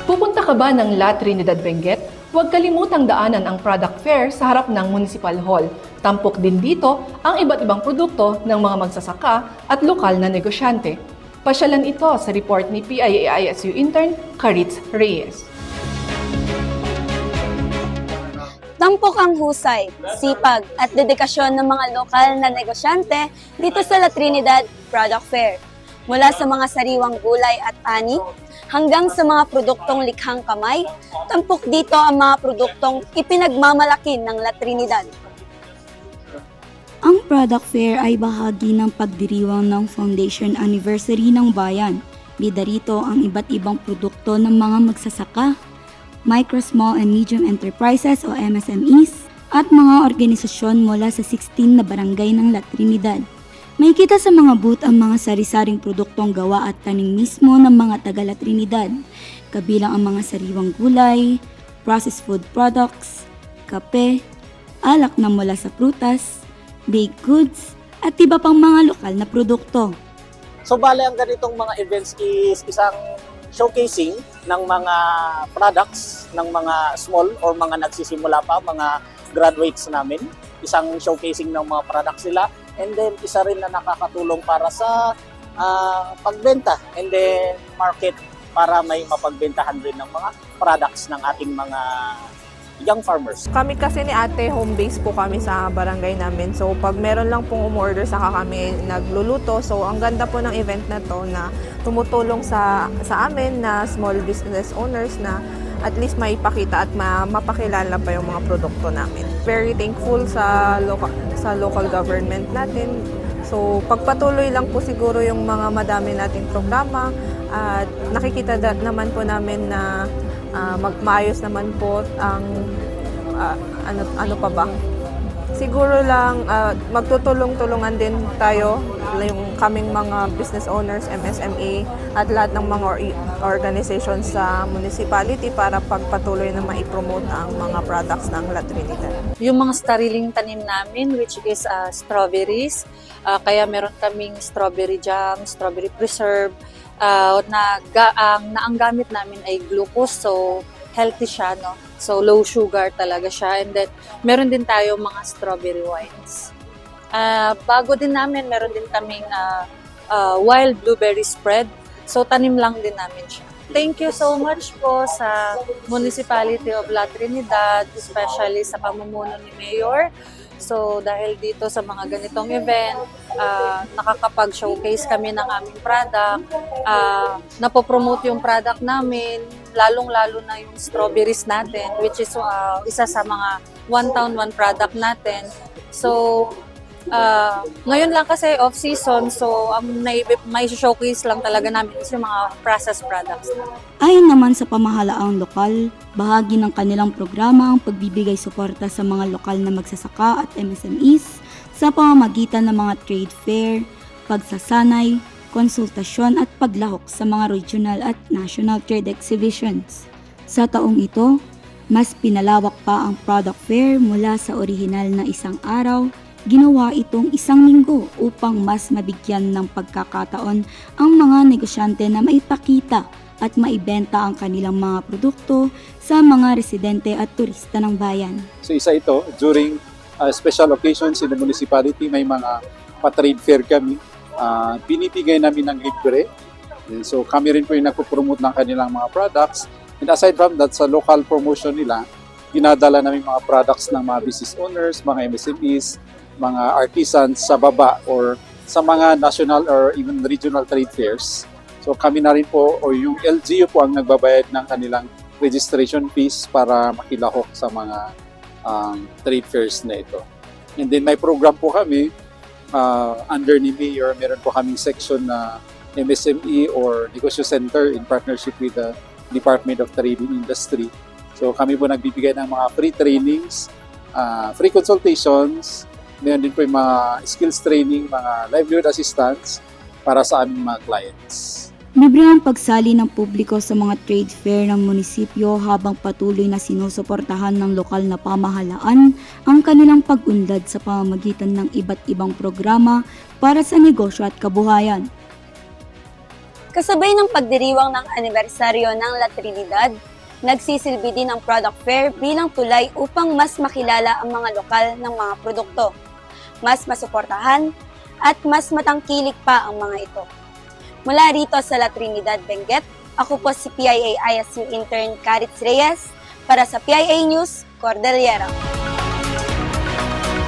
Pupunta ka ba ng La Trinidad Benguet? Huwag kalimutang daanan ang product fair sa harap ng Municipal Hall. Tampok din dito ang iba't ibang produkto ng mga magsasaka at lokal na negosyante. Pasyalan ito sa report ni PIAISU intern Caritz Reyes. Tampok ang husay, sipag at dedikasyon ng mga lokal na negosyante dito sa La Trinidad Product Fair. Mula sa mga sariwang gulay at ani, hanggang sa mga produktong likhang kamay, tampok dito ang mga produktong ipinagmamalaki ng La Trinidad. Ang Product Fair ay bahagi ng pagdiriwang ng Foundation Anniversary ng Bayan. Bida rito ang iba't ibang produkto ng mga magsasaka, Micro, Small and Medium Enterprises o MSMEs, at mga organisasyon mula sa 16 na barangay ng La Trinidad. May kita sa mga booth ang mga sari-saring produktong gawa at tanim mismo ng mga taga La Trinidad, kabilang ang mga sariwang gulay, processed food products, kape, alak na mula sa prutas, baked goods, at iba pang mga lokal na produkto. So bale ang ganitong mga events is isang showcasing ng mga products ng mga small or mga nagsisimula pa, mga graduates namin. Isang showcasing ng mga products nila. And then, isa rin na nakakatulong para sa pagbenta and then market para may mapagbentahan rin ng mga products ng ating mga young farmers. Kami kasi ni ate, home base po kami sa barangay namin. So pag meron lang pong umorder, saka kami nagluluto. So ang ganda po ng event na to na tumutulong sa amin na small business owners na at least maipakita at mapakilala pa yung mga produkto namin. Very thankful sa local government natin. So pagpatuloy lang po siguro yung mga madami nating programa at nakikita naman po namin na maayos naman po ang ano pa ba? Siguro lang magtutulong-tulungan din tayo, yung kaming mga business owners, MSME, at lahat ng mga organizations sa municipality para pagpatuloy na maipromote ang mga products ng La Trinidad. Yung mga sariling tanim namin, which is strawberries, kaya meron kaming strawberry jam, strawberry preserve, na ang gamit namin ay glucose, so healthy siya, no? So low sugar talaga siya. And then meron din tayo mga strawberry wines. Bago din namin, meron din kaming wild blueberry spread. So tanim lang din namin siya. Thank you so much po sa Municipality of La Trinidad, especially sa pamumuno ni Mayor. So dahil dito sa mga ganitong event, nakakapag-showcase kami ng aming product, napopromote yung product namin, lalong-lalo na yung strawberries natin, which is isa sa mga one town, one product natin. So ngayon lang kasi off-season, so may showcase lang talaga namin is yung mga processed products. Ayon naman sa pamahalaang lokal, bahagi ng kanilang programa ang pagbibigay suporta sa mga lokal na magsasaka at MSMEs sa pamamagitan ng mga trade fair, pagsasanay, konsultasyon at paglahok sa mga regional at national trade exhibitions. Sa taong ito, mas pinalawak pa ang product fair mula sa orihinal na isang araw. Ginawa itong isang linggo upang mas mabigyan ng pagkakataon ang mga negosyante na maipakita at maibenta ang kanilang mga produkto sa mga residente at turista ng bayan. So isa ito, during special occasions in the municipality, may mga pa-trade fair kami. Binibigay namin ng libre. So kami rin po yung nagpo-promote ng kanilang mga products. And aside from that, sa local promotion nila, ginadala namin mga products ng mga business owners, mga MSMEs, mga artisans sa baba or sa mga national or even regional trade fairs. So kami na rin po o yung LGU po ang nagbabayad ng kanilang registration fees para makilahok sa mga trade fairs na ito. And then may program po kami under ni Mayor, meron po kaming section na MSME or Negosyo Center in partnership with the Department of Trade and Industry. So kami po nagbibigay ng mga free trainings, free consultations, meron din po yung mga skills training, mga livelihood assistance para sa aming mga clients. Libre ang pagsali ng publiko sa mga trade fair ng munisipyo habang patuloy na sinusuportahan ng lokal na pamahalaan ang kanilang pag-unlad sa pamamagitan ng iba't ibang programa para sa negosyo at kabuhayan. Kasabay ng pagdiriwang ng anibersaryo ng La Trinidad, nagsisilbi din ang product fair bilang tulay upang mas makilala ang mga lokal ng mga produkto, mas masuportahan, at mas matangkilik pa ang mga ito. Mula rito sa La Trinidad, Benguet, ako po si PIA ISU intern Caritz Reyes para sa PIA News, Cordillera.